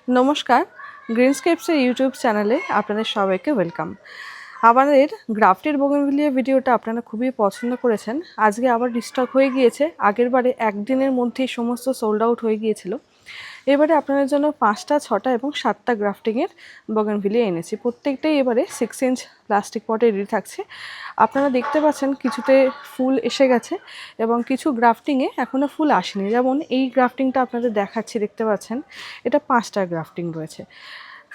নমস্কার, গ্রিনস্কেপসের ইউটিউব চ্যানেলে আপনাদের সবাইকে ওয়েলকাম। আমাদের গ্রাফটেড বোগেনভিলিয়া ভিডিওটা আপনারা খুবই পছন্দ করেছেন। আজকে আবার রিস্টক হয়ে গিয়েছে। আগেরবারে একদিনের মধ্যেই সমস্ত সোল্ড আউট হয়ে গিয়েছিল। এবারে আপনাদের জন্য 5টা, 6টা এবং 7টা গ্রাফটিংয়ের বোগেনভিলিয়া এনেছি। প্রত্যেকটাই এবারে 6 ইঞ্চ প্লাস্টিক পটে রেডি থাকছে। আপনারা দেখতে পাচ্ছেন কিছুতে ফুল এসে গেছে এবং কিছু গ্রাফটিংয়ে এখনও ফুল আসেনি। যেমন এই গ্রাফটিংটা আপনাদের দেখাচ্ছি, দেখতে পাচ্ছেন এটা 5টা গ্রাফটিং রয়েছে।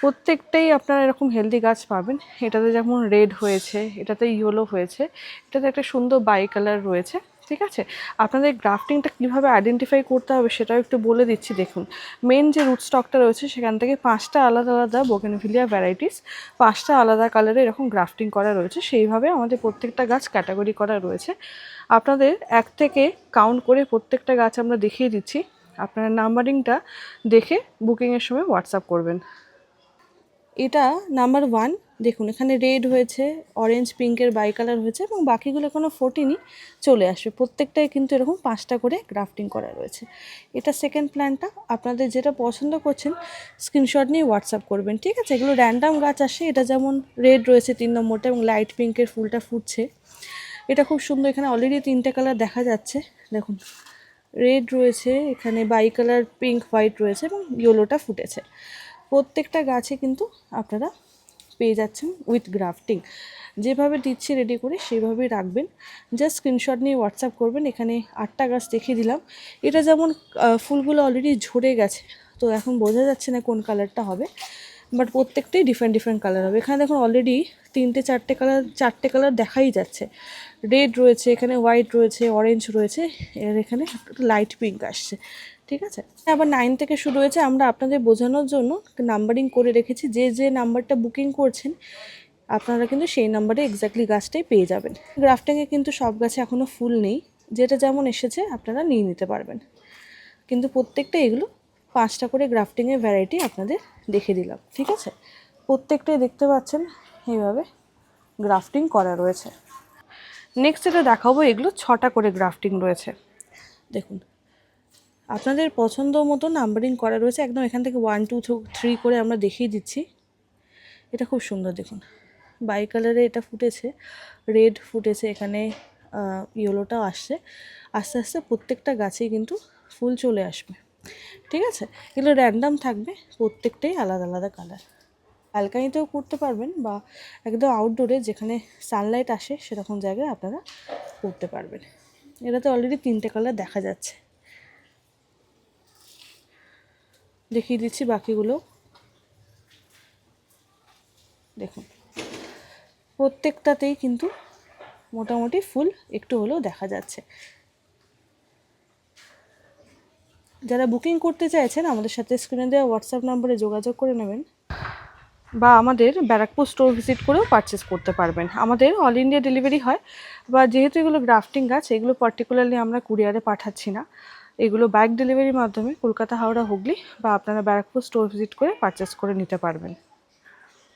প্রত্যেকটাই আপনারা এরকম হেলদি গাছ পাবেন। এটাতে যেমন রেড হয়েছে, এটাতে ইয়েলো হয়েছে, এটাতে একটা সুন্দর বাই কালার রয়েছে। ঠিক আছে, আপনাদের গ্রাফটিংটা কীভাবে আইডেন্টিফাই করতে হবে সেটাও একটু বলে দিচ্ছি। দেখুন, মেন যে রুট স্টকটা রয়েছে সেখান থেকে 5টা আলাদা আলাদা বোগেনভিলিয়া ভ্যারাইটিস, 5টা আলাদা কালারে এরকম গ্রাফটিং করা রয়েছে। সেইভাবে আমাদের প্রত্যেকটা গাছ ক্যাটাগরি করা রয়েছে। আপনাদের এক থেকে কাউন্ট করে প্রত্যেকটা গাছ আমরা দেখিয়ে দিচ্ছি। আপনারা নাম্বারিংটা দেখে বুকিংয়ের সময় হোয়াটসঅ্যাপ করবেন। এটা নাম্বার 1। দেখুন, এখানে রেড হয়েছে, অরেঞ্জ পিঙ্কের বাই কালার হয়েছে এবং বাকিগুলো এখনও ফোটেনি, চলে আসবে। প্রত্যেকটাই কিন্তু এরকম 5টা করে গ্রাফটিং করা রয়েছে। এটা সেকেন্ড প্ল্যানটা। আপনাদের যেটা পছন্দ করছেন স্ক্রিনশট নিয়ে হোয়াটসঅ্যাপ করবেন। ঠিক আছে, এগুলো র্যান্ডাম গাছ আসে। এটা যেমন রেড রয়েছে 3 নম্বরটা এবং লাইট পিঙ্কের ফুলটা ফুটছে। এটা খুব সুন্দর। এখানে অলরেডি 3টে কালার দেখা যাচ্ছে। দেখুন, রেড রয়েছে, এখানে বাই কালার পিঙ্ক হোয়াইট রয়েছে এবং ইয়েলোটা ফুটেছে। প্রত্যেকটা গাছে কিন্তু আপনারা পেয়ে যাচ্ছেন উইথ গ্রাফটিং। যেভাবে দিচ্ছি রেডি করে সেইভাবেই রাখবেন। জাস্ট স্ক্রিনশট নিয়ে হোয়াটসঅ্যাপ করবেন। এখানে 8টা গাছ দেখিয়ে দিলাম। এটা যেমন ফুলগুলো অলরেডি ঝরে গেছে, তো এখন বোঝা যাচ্ছে না কোন কালারটা হবে, বাট প্রত্যেকটাই ডিফারেন্ট ডিফারেন্ট কালার হবে। এখানে দেখুন অলরেডি 4টে কালার দেখাই যাচ্ছে। রেড রয়েছে, এখানে হোয়াইট রয়েছে, অরেঞ্জ রয়েছে, এর এখানে লাইট পিঙ্ক আসছে। ঠিক আছে, আবার 9 থেকে শুরু হয়েছে। আমরা আপনাদের বোঝানোর জন্য নাম্বারিং করে রেখেছি। যে যে নাম্বারটা বুকিং করছেন আপনারা কিন্তু সেই নাম্বারে এক্স্যাক্টলি গাছটাই পেয়ে যাবেন। গ্রাফটিংয়ে কিন্তু সব গাছে এখনও ফুল নেই, যেটা যেমন এসেছে আপনারা নিয়ে নিতে পারবেন। কিন্তু প্রত্যেকটা এগুলো 5টা করে গ্রাফটিংয়ের ভ্যারাইটি আপনাদের দেখে দিলাম। ঠিক আছে, প্রত্যেকটাই দেখতে পাচ্ছেন এইভাবে গ্রাফটিং করা রয়েছে। নেক্সট যেটা দেখাবো, এগুলো 6টা করে গ্রাফটিং রয়েছে। দেখুন, আপনাদের পছন্দ মতো নাম্বারিং করা রয়েছে। একদম এখান থেকে 1 2 3 করে আমরা দেখিয়ে দিচ্ছি। এটা খুব সুন্দর। দেখুন, বাই কালারে এটা ফুটেছে, রেড ফুটেছে, এখানে ইয়েলোটাও আসছে। আস্তে আস্তে প্রত্যেকটা গাছেই কিন্তু ফুল চলে আসবে। ঠিক আছে, এগুলো র্যান্ডাম থাকবে, প্রত্যেকটাই আলাদা আলাদা কালার। ব্যালকানিতেও করতে পারবেন বা একদম আউটডোরে যেখানে সানলাইট আসে সেরকম জায়গায় আপনারা করতে পারবেন। এটাতে অলরেডি 3টে কালার দেখা যাচ্ছে। দেখিয়ে দিচ্ছি বাকিগুলো। দেখুন, প্রত্যেকটাতেই কিন্তু মোটামুটি ফুল একটু হলেও দেখা যাচ্ছে। যারা বুকিং করতে চাইছেন আমাদের সাথে স্ক্রিনে দেওয়া হোয়াটসঅ্যাপ নম্বরে যোগাযোগ করে নেবেন বা আমাদের ব্যারাকপুর স্টোর ভিজিট করেও পারচেস করতে পারবেন। আমাদের অল ইন্ডিয়া ডেলিভারি হয়, বা যেহেতু এগুলো গ্রাফটিং গাছ, এগুলো পার্টিকুলারলি আমরা কুরিয়ারে পাঠাচ্ছি না। এগুলো বাইক ডেলিভারির মাধ্যমে কলকাতা, হাওড়া, হুগলি বা আপনারা ব্যারাকপুর স্টোর ভিজিট করে পারচেস করে নিতে পারবেন।